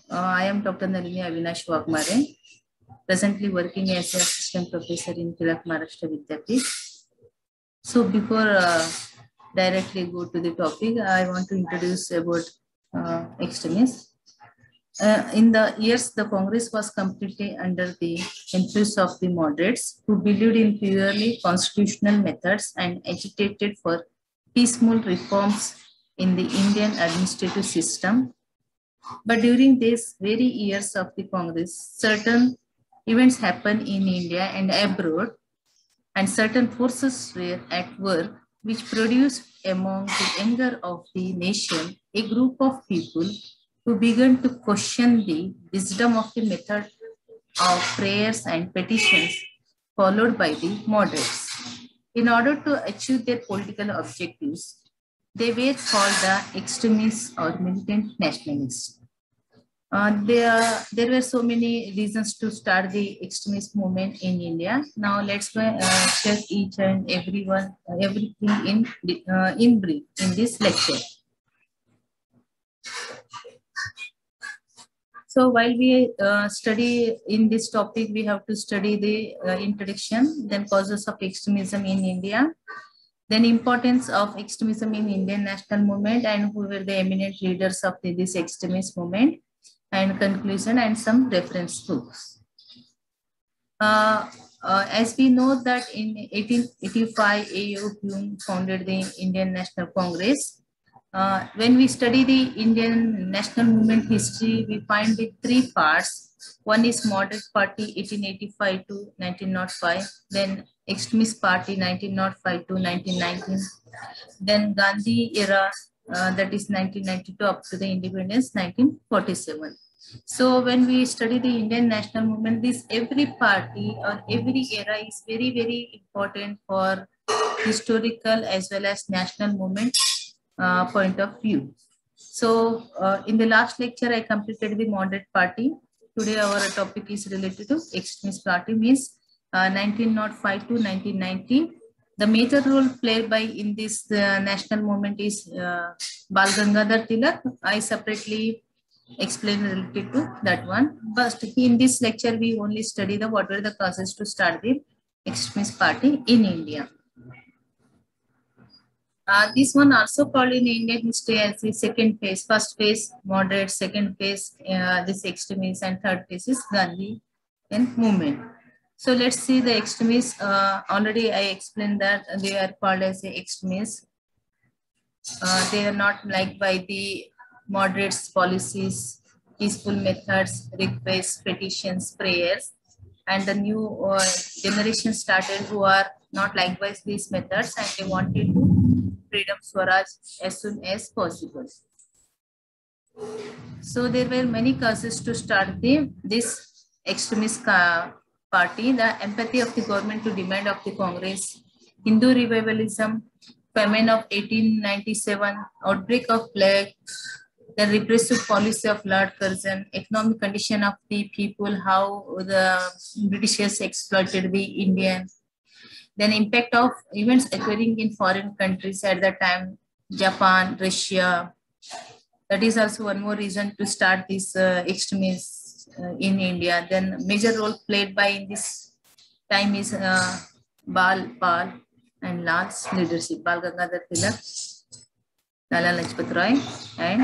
I am Dr. Nalini Avinash Wagmare, presently working as an assistant professor in Tilak Maharashtra Vidyapith. So before directly go to the topic, I want to introduce about extremists. In the years, the Congress was completely under the influence of the moderates who believed in purely constitutional methods and agitated for peaceful reforms in the Indian administrative system. But during these very years of the Congress, certain events happened in India and abroad, and certain forces were at work, which produced among the younger of the nation a group of people who began to question the wisdom of the method of prayers and petitions followed by the moderates. In order to achieve their political objectives, they were called the extremists or militant nationalists. There were so many reasons to start the extremist movement in India. Now let's check each and everything in brief in this lecture. So while we study in this topic, we have to study the introduction, then causes of extremism in India, then importance of extremism in Indian national movement, and who were the eminent leaders of this extremist movement, and conclusion and some reference books. As we know that in 1885, A.U. Hume founded the Indian National Congress. When we study the Indian national movement history, we find the three parts. One is Moderate Party 1885 to 1905, then Extremist Party 1905 to 1919, then Gandhi era, that is 1992 up to the independence 1947. So when we study the Indian national movement, this every party or every era is very, very important for historical as well as national movement point of view. So in the last lecture, I completed the Moderate Party. Today our topic is related to Extremist Party, means 1905 to 1990. The major role played by in this national movement is Bal Gangadhar Tilak. I separately explain related to that one. But in this lecture, we only study the what were the causes to start the extremist party in India. This one also called in Indian history as the second phase. First phase, moderate; second phase, this extremist; and third phase is Gandhi and movement. So let's see the extremists. Already I explained that they are called as the extremists. They are not liked by the moderates' policies, peaceful methods, requests, petitions, prayers, and the new generation started who are not likewise these methods, and they wanted to freedom Swaraj as soon as possible. So there were many causes to start this extremist party. The empathy of the government to demand of the Congress, Hindu revivalism, famine of 1897, outbreak of plague, the repressive policy of Lord Curzon, economic condition of the people, how the Britishers exploited the Indian, then impact of events occurring in foreign countries at the time, Japan, Russia. That is also one more reason to start this extremists in India. Then major role played by in this time is Bal, Pal, and Lal's leadership. Bal Gangadhar Tilak, Lala Lajpat Rai, and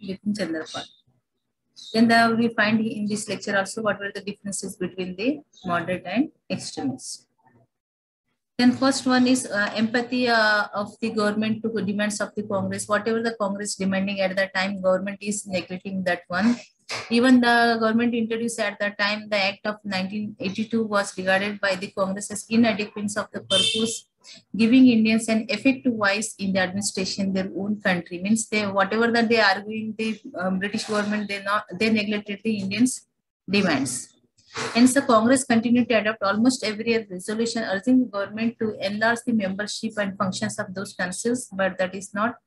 Bipin Chandra Pal. Then we find in this lecture also what were the differences between the moderate and extremists. Then first one is empathy of the government to the demands of the Congress. Whatever the Congress demanding at that time, government is neglecting that one. Even the government introduced at that time, the Act of 1982 was regarded by the Congress as inadequate of the purpose, giving Indians an effective voice in the administration their own country. Means they whatever that they are arguing, the British government they neglected the Indians' demands. Hence, the Congress continued to adopt almost every year resolution urging the government to enlarge the membership and functions of those councils, but that is not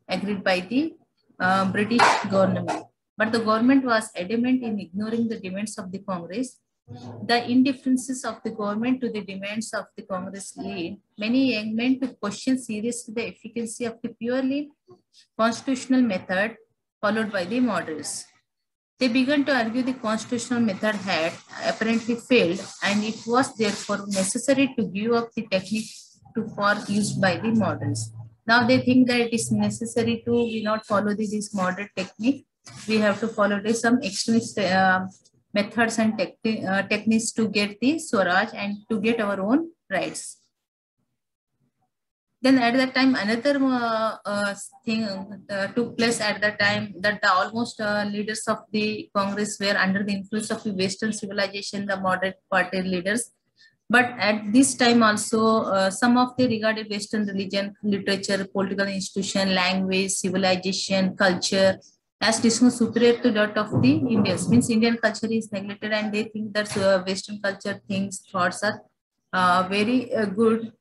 agreed by the British government. But the government was adamant in ignoring the demands of the Congress the indifferences of the government to the demands of the Congress lead many young men to question seriously the efficacy of the purely constitutional method followed by the moderates. They began to argue the constitutional method had apparently failed, and it was therefore necessary to give up the technique for used by the moderates. Now they think that it is necessary to we not follow this moderate technique. We have to follow some extremist methods and techniques to get the Swaraj and to get our own rights. Then at that time, another thing took place at that time that the almost leaders of the Congress were under the influence of the Western civilization, the moderate party leaders. But at this time also, some of the regarded Western religion, literature, political institution, language, civilization, culture, as distinct superior to that of the Indians. Means Indian culture is neglected and they think that Western culture things, thoughts are very good.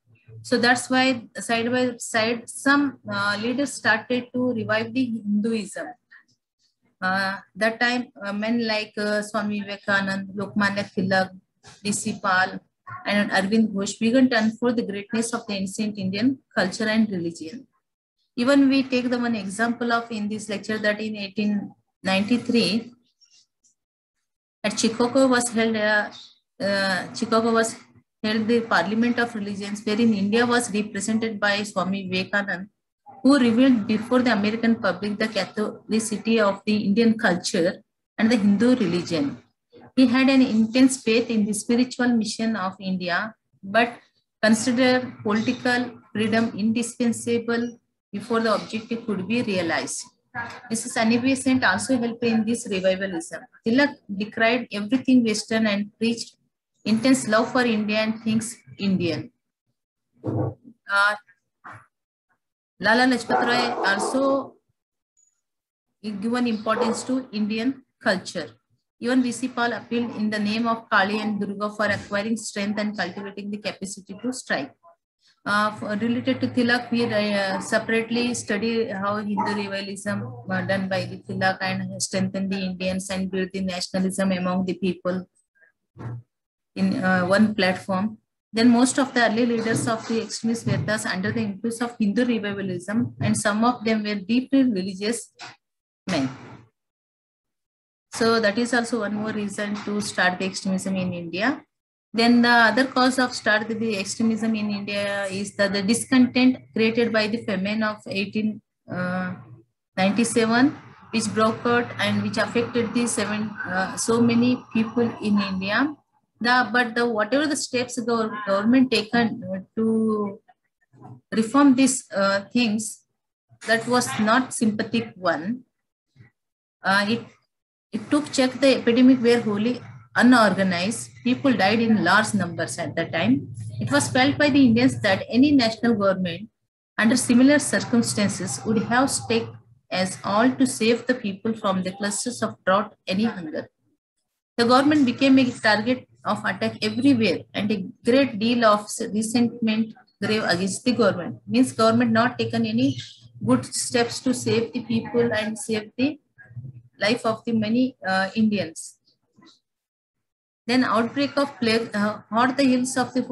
So that's why side by side, some leaders started to revive the Hinduism. That time, men like Swami Vivekananda, Lokmanya Tilak, D.C. Pal, and Arvind Ghosh began to unfold the greatness of the ancient Indian culture and religion. Even we take the one example of in this lecture that in 1893, at Chicago was held the Parliament of Religions, wherein India was represented by Swami Vivekananda, who revealed before the American public the Catholicity of the Indian culture and the Hindu religion. He had an intense faith in the spiritual mission of India, but considered political freedom indispensable before the objective could be realized. Mrs. Annie Besant also helped in this revivalism. Tilak decried everything Western and preached intense love for India and things Indian. Lala Lajpat Rai also given importance to Indian culture. Even V.C. Paul appealed in the name of Kali and Durga for acquiring strength and cultivating the capacity to strike. Related to Tilak, we separately study how Hindu revivalism done by the Tilak and strengthen the Indians and build the nationalism among the people in one platform. Then most of the early leaders of the extremist were thus under the influence of Hindu revivalism, and some of them were deeply religious men. So that is also one more reason to start the extremism in India. Then the other cause of start the extremism in India is that the discontent created by the famine of 1897, which broke out and which affected the so many people in India. Whatever the steps the government taken to reform these things, that was not sympathetic one. It took check the epidemic were wholly unorganized. People died in large numbers at that time. It was felt by the Indians that any national government under similar circumstances would have stake as all to save the people from the clusters of drought, any hunger. The government became a target of attack everywhere, and a great deal of resentment grew against the government. Means government not taken any good steps to save the people and save the life of the many Indians. Then outbreak of plague hot the hills of the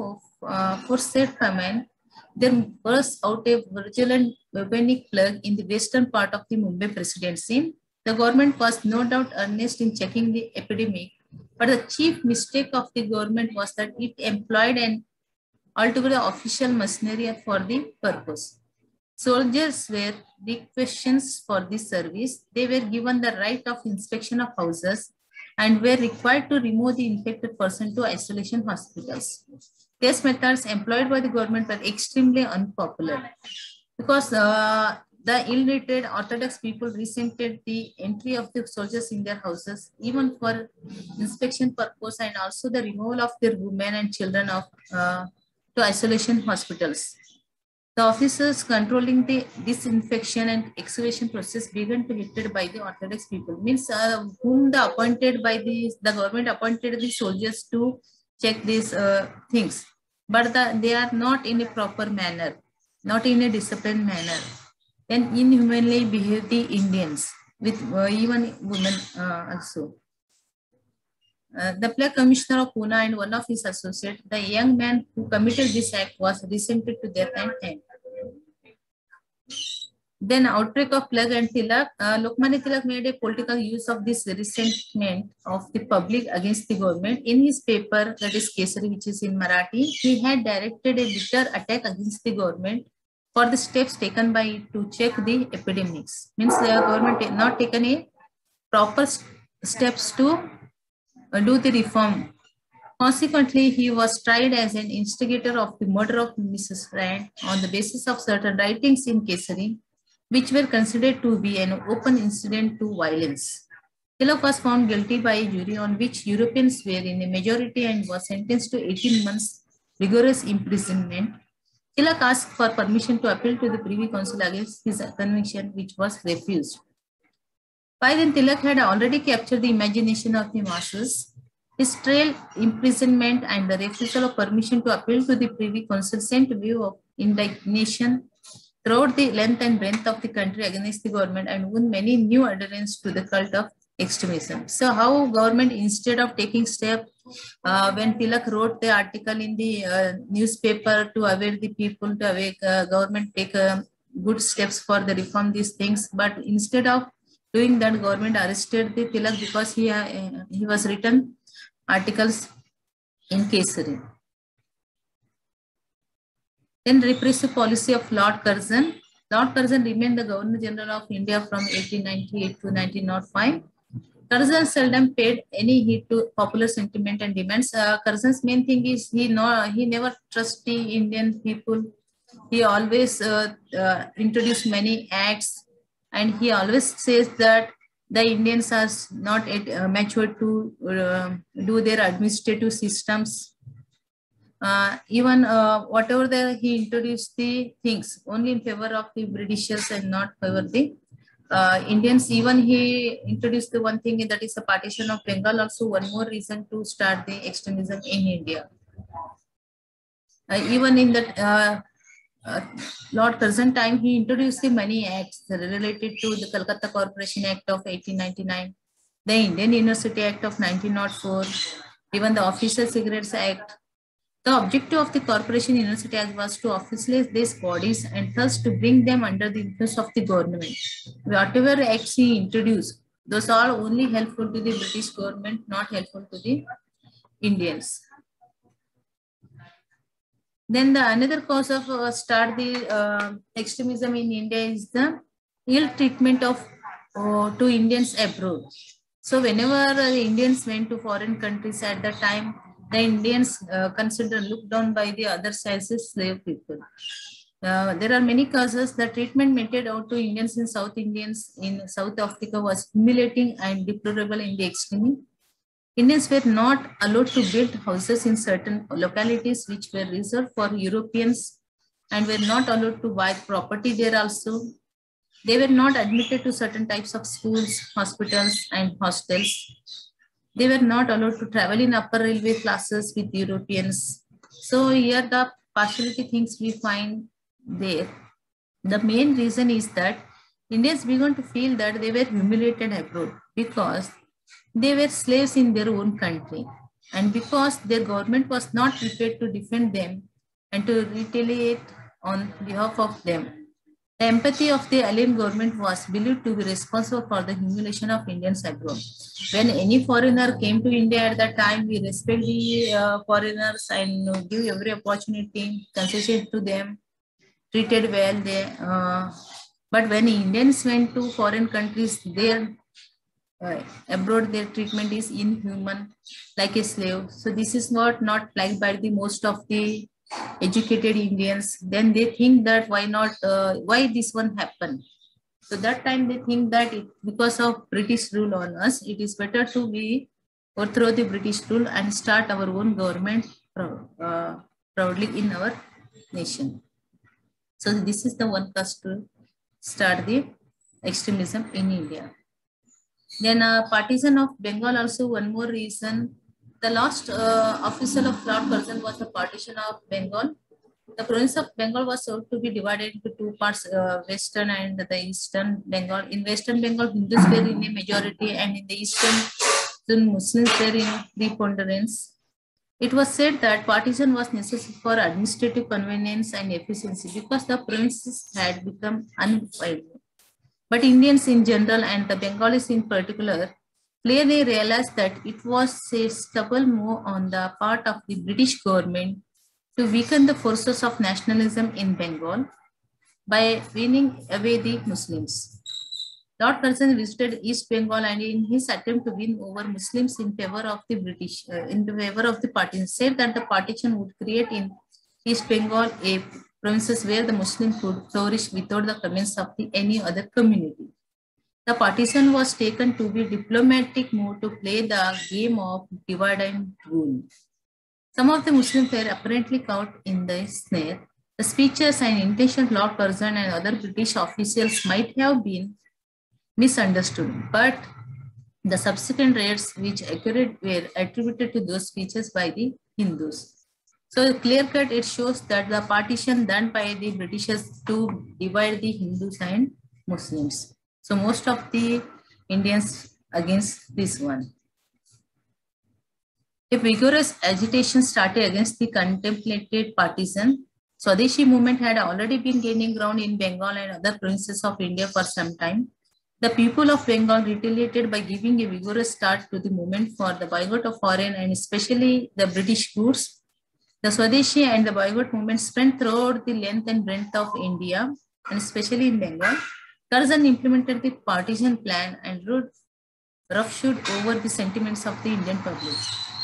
foresaid famine. There burst out a virulent bubonic plague in the western part of the Mumbai presidency. The government was no doubt earnest in checking the epidemic, but the chief mistake of the government was that it employed an altogether official machinery for the purpose. Soldiers were requisitioned for this service. They were given the right of inspection of houses and were required to remove the infected person to isolation hospitals. These methods employed by the government were extremely unpopular because the ill-treated Orthodox people resented the entry of the soldiers in their houses, even for inspection purpose, and also the removal of their women and children to isolation hospitals. The officers controlling the disinfection and exhalation process began to be dictated by the Orthodox people. Means whom the government appointed the soldiers to check these things, but they are not in a proper manner, not in a disciplined manner. Then inhumanly behave the Indians with even women also. The plague commissioner of Pune and one of his associates, the young man who committed this act, was sentenced to death and hanged. Then outbreak of plague and Tilak, Lokmanya Tilak made a political use of this resentment of the public against the government. In his paper, that is Kesari, which is in Marathi, he had directed a bitter attack against the government for the steps taken by it to check the epidemics. Means the government had not taken a proper steps to do the reform. Consequently, he was tried as an instigator of the murder of Mrs. Rand on the basis of certain writings in Kesari, which were considered to be an open incident to violence. Tilak was found guilty by a jury on which Europeans were in a majority and was sentenced to 18 months rigorous imprisonment. Tilak asked for permission to appeal to the Privy Council against his conviction, which was refused. By then, Tilak had already captured the imagination of the masses. His trial, imprisonment, and the refusal of permission to appeal to the Privy Council sent a wave of indignation throughout the length and breadth of the country against the government and won many new adherents to the cult of extremism. So how government, instead of taking step, when Tilak wrote the article in the newspaper to aware the people, to awake government take good steps for the reform these things, but instead of doing that, government arrested the Tilak because he was written articles in Kesari. Then repressive policy of Lord Curzon. Lord Curzon remained the Governor General of India from 1898 to 1905. Curzon seldom paid any heed to popular sentiment and demands. Curzon's main thing is he never trusts the Indian people. He always introduced many acts, and he always says that the Indians are not mature to do their administrative systems. Even whatever he introduced the things only in favor of the Britishers and not favor the Indians. Even he introduced the one thing that is the partition of Bengal, also one more reason to start the extremism in India. Even in that Lord Curzon time, he introduced the many acts related to the Calcutta Corporation Act of 1899, the Indian University Act of 1904, even the Official Cigarettes Act. The objective of the Corporation University Act was to officialize these bodies and thus to bring them under the influence of the government. Whatever acts he introduced, those are only helpful to the British government, not helpful to the Indians. Then the another cause of start the extremism in India is the ill treatment of to Indians abroad. So whenever the Indians went to foreign countries at the time, the Indians looked down by the other as slave people. There are many causes. The treatment meted out to Indians in South Africa was humiliating and deplorable in the extreme. Indians were not allowed to build houses in certain localities which were reserved for Europeans and were not allowed to buy property there also. They were not admitted to certain types of schools, hospitals, and hostels. They were not allowed to travel in upper railway classes with Europeans. So here the partiality things we find there. The main reason is that Indians began to feel that they were humiliated abroad because they were slaves in their own country, and because their government was not prepared to defend them and to retaliate on behalf of them. The empathy of the alien government was believed to be responsible for the humiliation of Indians abroad. When any foreigner came to India at that time, we respect the foreigners and give every opportunity, concession to them, treated well. But when Indians went to foreign countries, abroad their treatment is inhuman, like a slave. So this is not liked by the most of the educated Indians. Then they think that why this one happened. So that time they think that because of British rule on us, it is better to be overthrow the British rule and start our own government proudly in our nation. So this is the one cause to start the extremism in India. Then partition of Bengal also one more reason. The last official of Lord Curzon was the partition of Bengal. The province of Bengal was sought to be divided into two parts, Western and the Eastern Bengal. In Western Bengal, Hindus were in a majority, and in the Eastern, Still, Muslims were in preponderance. It was said that partition was necessary for administrative convenience and efficiency because the provinces had become unviable. But Indians in general and the Bengalis in particular clearly realized that it was a stubble move on the part of the British government to weaken the forces of nationalism in Bengal by winning away the Muslims. Lord Curzon visited East Bengal and in his attempt to win over Muslims in favor of the partition, said that the partition would create in East Bengal a provinces where the Muslims could flourish without the comments of any other community. The partition was taken to be diplomatic move to play the game of divide and rule. Some of the Muslims were apparently caught in the snare. The speeches and intentions of Lord Curzon and other British officials might have been misunderstood, but the subsequent raids which occurred were attributed to those speeches by the Hindus. So clear cut, it shows that the partition done by the Britishers to divide the Hindus and Muslims. So most of the Indians against this one. A vigorous agitation started against the contemplated partition. Swadeshi movement had already been gaining ground in Bengal and other provinces of India for some time. The people of Bengal retaliated by giving a vigorous start to the movement for the boycott of foreign and especially the British goods. The Swadeshi and the boycott movement spread throughout the length and breadth of India and especially in Bengal. Curzon implemented the partition plan and wrote roughshod over the sentiments of the Indian public.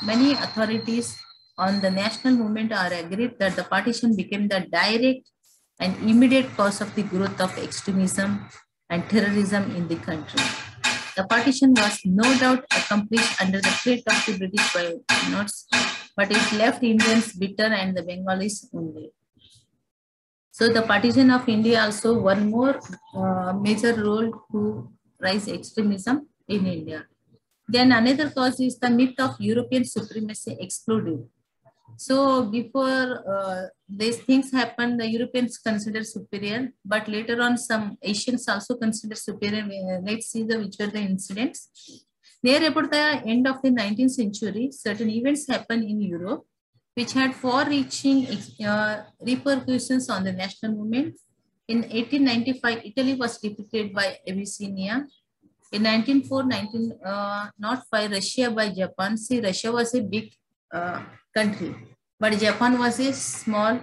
Many authorities on the national movement are agreed that the partition became the direct and immediate cause of the growth of extremism and terrorism in the country. The partition was no doubt accomplished under the threat of the British bayonets, but it left Indians bitter and the Bengalis only. So the partition of India also one more major role to rise extremism in India. Then another cause is the myth of European supremacy exploded. So before these things happened, the Europeans considered superior, but later on some Asians also considered superior. Let's see which were the incidents. Near about the end of the 19th century, certain events happened in Europe, which had far-reaching repercussions on the national movement. In 1895, Italy was defeated by Abyssinia. In 1905, Russia by Japan. See, Russia was a big country, but Japan was a small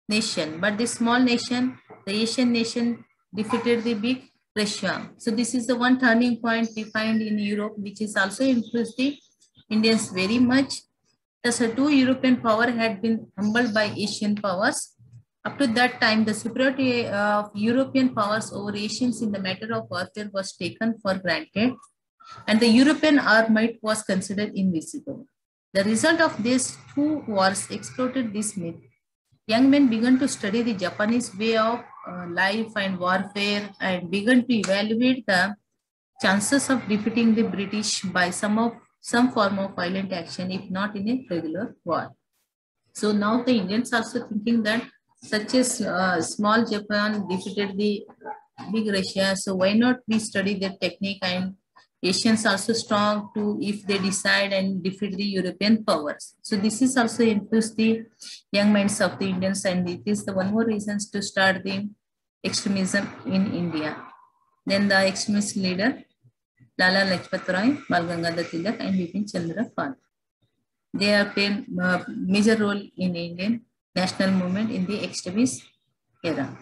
nation. But this small nation, the Asian nation, defeated the big Russia. So this is the one turning point we find in Europe, which is also influenced the Indians very much. Thus, the two European powers had been humbled by Asian powers. Up to that time, the superiority of European powers over Asians in the matter of warfare was taken for granted, and the European armament was considered invisible. The result of these two wars exploded this myth. Young men began to study the Japanese way of life and warfare and began to evaluate the chances of defeating the British by some form of violent action, if not in a regular war. So now the Indians also thinking that such as small Japan defeated the big Russia, so why not we study their technique, and Asians also strong too if they decide and defeat the European powers. So this is also influenced the young minds of the Indians, and it is the one more reasons to start the extremism in India. Then the extremist leader Lala Lajpat Rai, Bal Gangadhar Tilak, and Bipin Chandra Pal. They have played a major role in Indian national movement in the extremist era.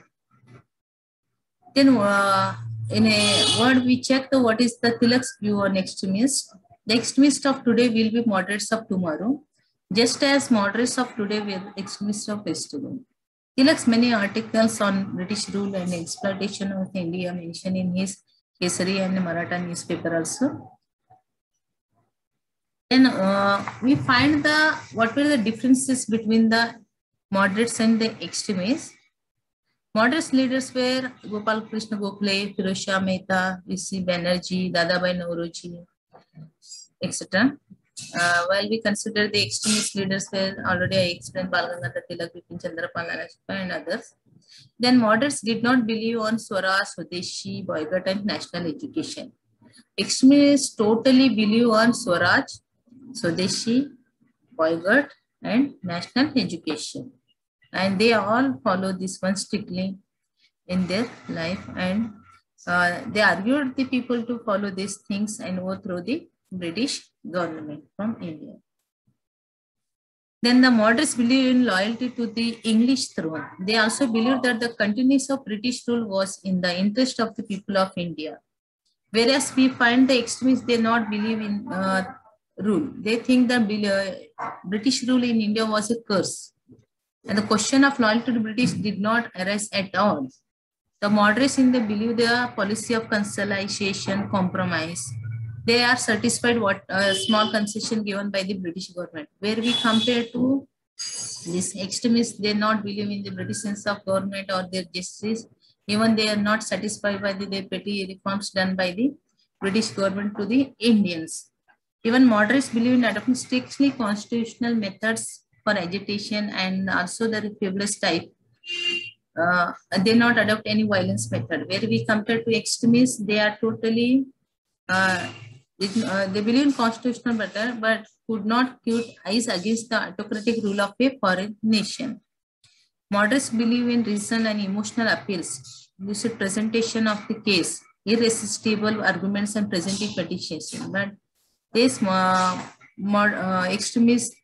Then in a word, we check what is the Tilak's view on extremists. The extremists of today will be moderates of tomorrow, just as moderates of today will extremists of yesterday. Tilak's many articles on British rule and exploitation of India mentioned in his Kesari and Maratha newspaper also. Then we find what were the differences between the moderates and the extremists. Moderates leaders were Gopal Krishna Gokhale, Firoz Shah Mehta, V.C. Banerjee, Dadabhai Naoroji, etc. While we consider the extremist leaders were already I explained, Bal Gangadhar Tilak, Bipin Chandra Pal, and others. Then moderates did not believe on Swaraj, Swadeshi, boycott, and national education. Extremists totally believe on Swaraj, Swadeshi, boycott, and national education. And they all follow this one strictly in their life. And they argued the people to follow these things and overthrow the British government from India. Then the moderates believe in loyalty to the English throne. They also believe that the continuance of British rule was in the interest of the people of India. Whereas we find the extremists, they not believe in rule. They think that British rule in India was a curse. And the question of loyalty to British did not arise at all. The moderates in the believe the policy of conciliation, compromise. They are satisfied what small concession given by the British government. Where we compare to these extremists, they not believe in the British sense of government or their justice. Even they are not satisfied by the petty reforms done by the British government to the Indians. Even moderates believe in adopting strictly constitutional methods for agitation and also the frivolous type. They not adopt any violence method. Where we compare to extremists, they are totally they believe in constitutional method, but could not put eyes against the autocratic rule of a foreign nation. Moderates believe in reason and emotional appeals, lucid presentation of the case, irresistible arguments and presenting petitions. But these extremists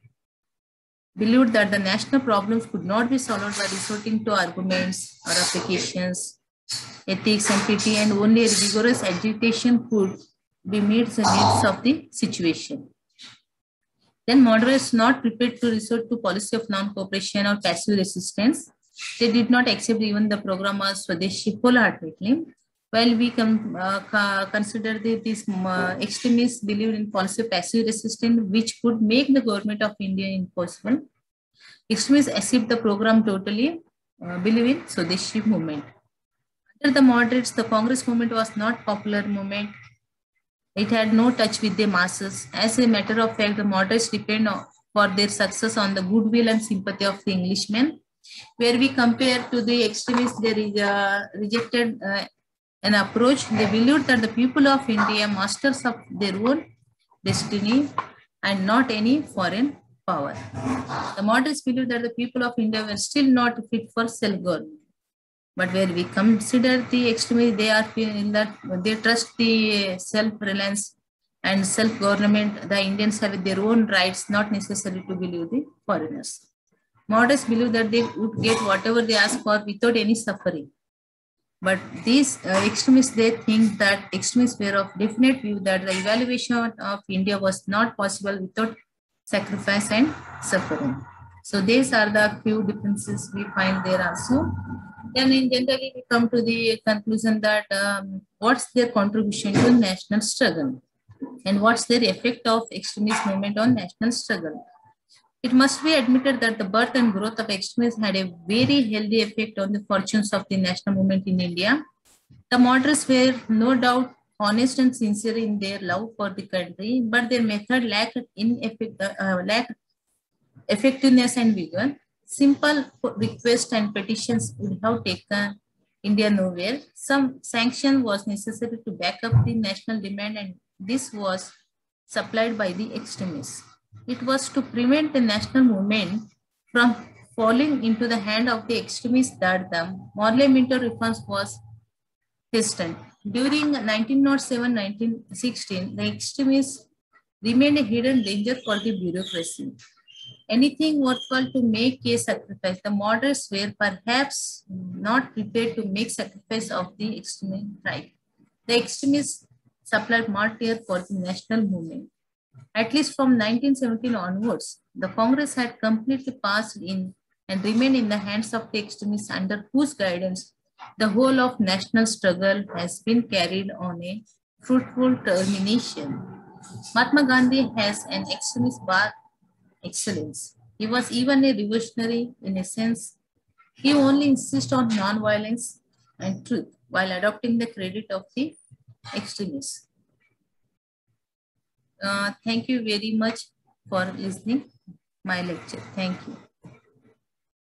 believed that the national problems could not be solved by resorting to arguments or applications, ethics and pity, and only a rigorous agitation could be meet the needs of the situation. Then moderates not prepared to resort to policy of non-cooperation or passive resistance. They did not accept even the program of Swadeshi wholeheartedly. While we consider these extremists believe in policy of passive resistance, which could make the government of India impossible, extremists accept the program totally, believe in Swadeshi movement. Under the moderates, the Congress movement was not popular movement. It had no touch with the masses. As a matter of fact, the moderates depend for their success on the goodwill and sympathy of the Englishmen. Where we compare to the extremists, they rejected an approach. They believed that the people of India are masters of their own destiny and not any foreign power. The moderates believed that the people of India were still not fit for self-government. But where we consider the extremists, they are in that they trust the self-reliance and self-government. The Indians have their own rights, not necessary to believe the foreigners. Moderates believe that they would get whatever they ask for without any suffering. But these extremists, they think that extremists were of definite view that the evaluation of India was not possible without sacrifice and suffering. So these are the few differences we find there also. Then in generally we come to the conclusion that what's their contribution to national struggle and what's their effect of extremist movement on national struggle. It must be admitted that the birth and growth of extremism had a very healthy effect on the fortunes of the national movement in India. The moderates were no doubt honest and sincere in their love for the country, but their method lacked effectiveness and vigor. Simple requests and petitions would have taken India nowhere. Some sanction was necessary to back up the national demand, and this was supplied by the extremists. It was to prevent the national movement from falling into the hand of the extremists that the Parliamentary reforms was hastened. During 1907-1916, the extremists remained a hidden danger for the bureaucracy. Anything worthwhile to make a sacrifice, the moderates were perhaps not prepared to make sacrifice of the extremist right. The extremists supplied martyr for the national movement. At least from 1917 onwards, the Congress had completely passed in and remained in the hands of the extremists under whose guidance the whole of national struggle has been carried on a fruitful termination. Mahatma Gandhi has an extremist excellence. He was even a revolutionary in a sense. He only insisted on non-violence and truth while adopting the credit of the extremists. Thank you very much for listening my lecture. Thank you.